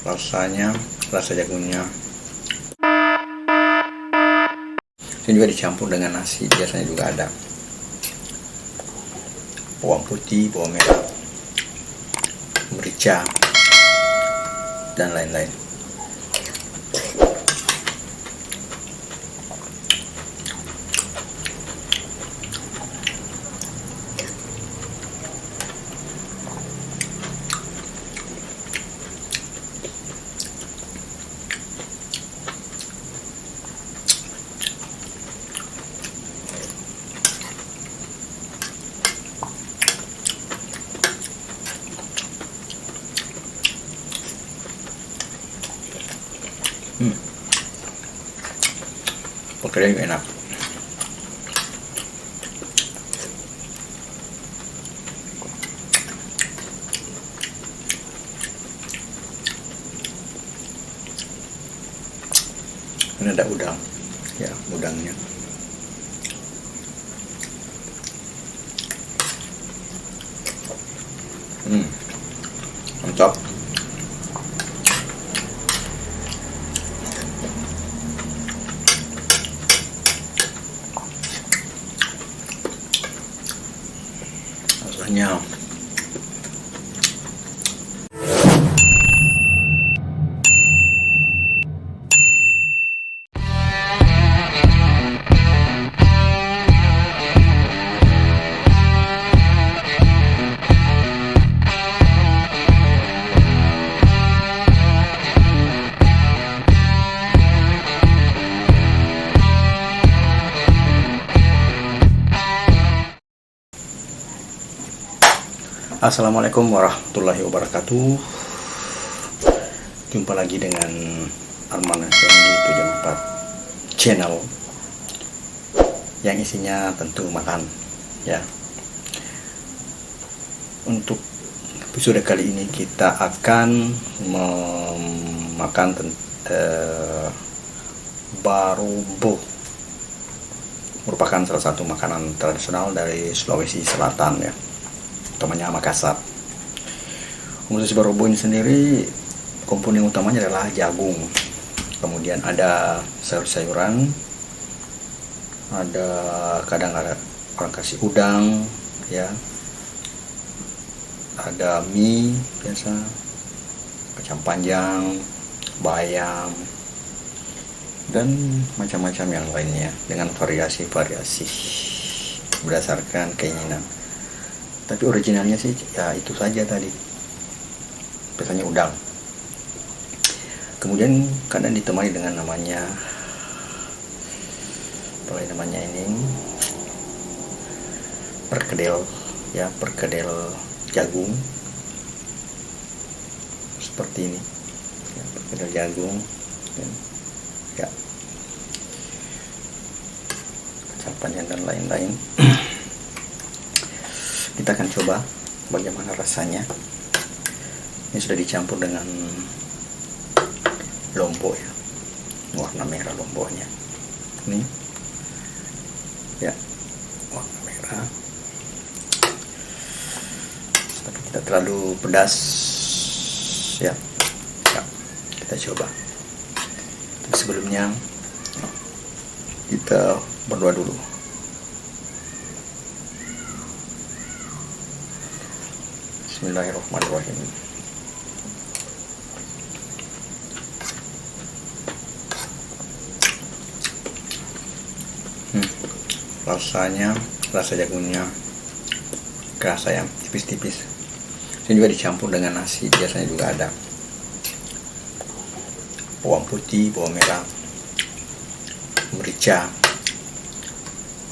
rasa jagungnya ini juga dicampur dengan nasi. Biasanya juga ada bawang putih, bawang merah, merica, dan lain-lain. Pokoknya enak. Ini ada udang, ya udangnya. Mantap. Rasanya Assalamualaikum warahmatullahi wabarakatuh. Jumpa lagi dengan Arman Effendi 74 channel yang isinya tentu makan, ya. Untuk episode kali ini kita akan memakan barobo, merupakan salah satu makanan tradisional dari Sulawesi Selatan, ya, utamanya Makassar. Untuk barobo ini sendiri, komponen utamanya adalah jagung, kemudian ada sayur-sayuran, ada kadang ada orang kasih udang, ya, ada mie biasa, kacang panjang, bayam, dan macam-macam yang lainnya dengan variasi-variasi berdasarkan keinginan. Tapi originalnya sih ya itu saja tadi, biasanya udang. Kemudian kadang ditemani dengan namanya ini perkedel, ya, perkedel jagung seperti ini, ya, perkedel jagung, ya, kacang panjang dan lain-lain. Kita akan coba bagaimana rasanya. Ini sudah dicampur dengan lombok, ya, warna merah lomboknya. Ini, ya, warna merah. Tapi tidak terlalu pedas, ya. Ya, kita coba. Tapi sebelumnya kita berdoa dulu. Bismillahirrahmanirrahim. Rasa jagungnya kerasa, ya, tipis-tipis. Ini juga dicampur dengan nasi. Biasanya juga ada bawang putih, bawang merah, merica,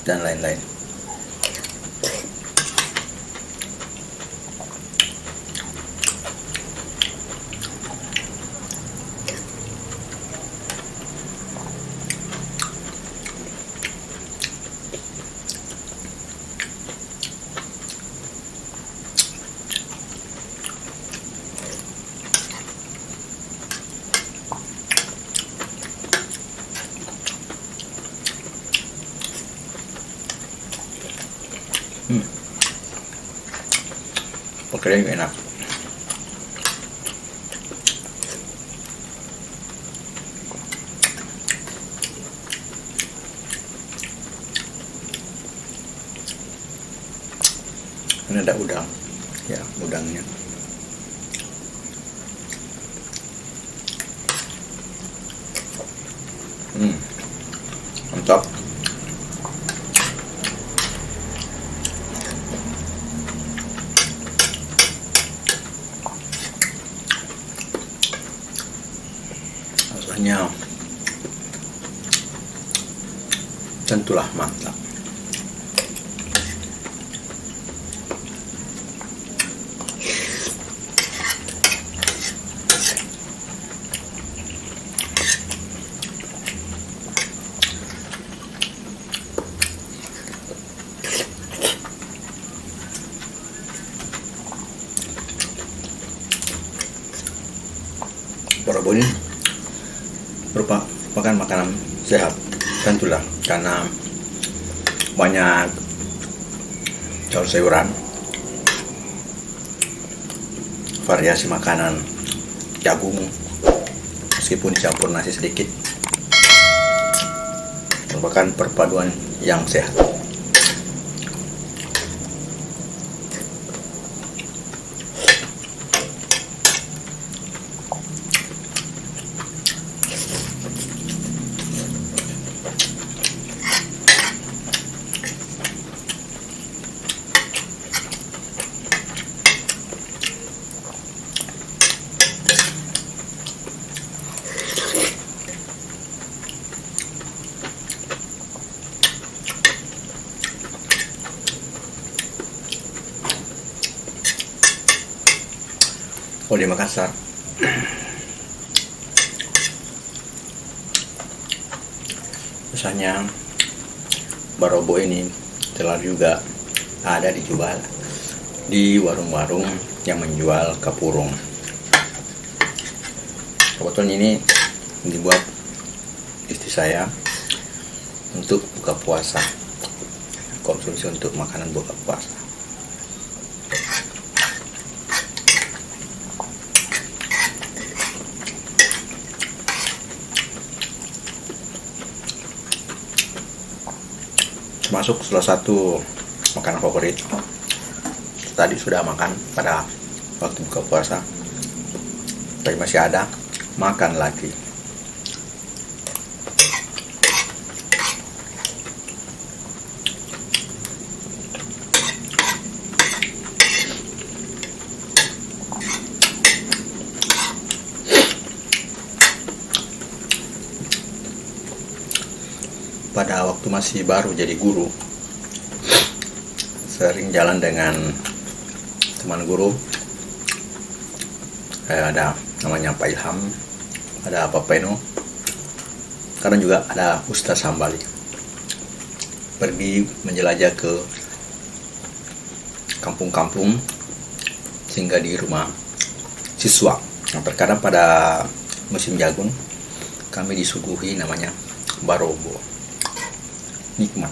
dan lain-lain. Pokoknya enak. Ini ada udang, ya udangnya. Mantap. Rasanya tentulah mantap. Borobo ini merupakan makanan sehat, tentulah karena banyak sayur-sayuran, variasi makanan, jagung, meskipun dicampur nasi sedikit, merupakan perpaduan yang sehat. Oh, di Makassar misalnya Borobo ini telah juga ada dijual di warung-warung yang menjual kapurung. Kebetulan ini dibuat istri saya untuk buka puasa, konsumsi untuk makanan buka puasa. Termasuk salah satu makanan favorit. Tadi sudah makan pada waktu buka puasa, tapi masih ada, makan lagi. Pada waktu masih baru jadi guru, sering jalan dengan teman guru. Ada namanya Pak Ilham, ada Pak Peno, kadang juga ada Ustaz Hambali. Pergi menjelajah ke kampung-kampung, sehingga di rumah siswa. Nah, terkadang pada musim jagung kami disuguhi namanya Borobo. Nikmat.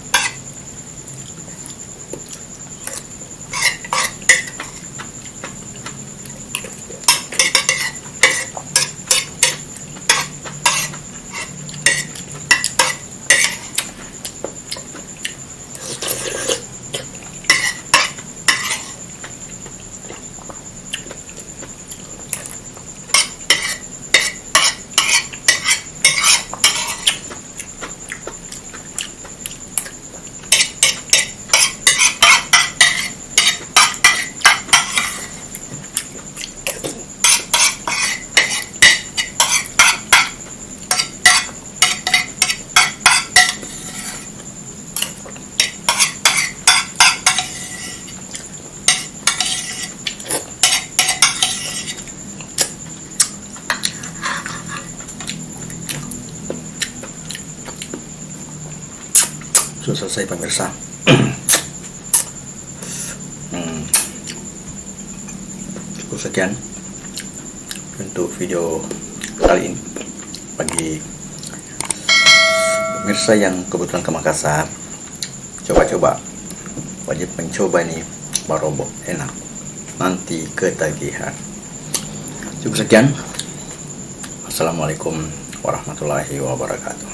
Sudah selesai pemirsa. Cukup sekian untuk video kali ini. Bagi pemirsa yang kebetulan ke Makassar, coba-coba, wajib mencoba nih Borobo, enak, nanti ketagihan. Cukup sekian. Assalamualaikum warahmatullahi wabarakatuh.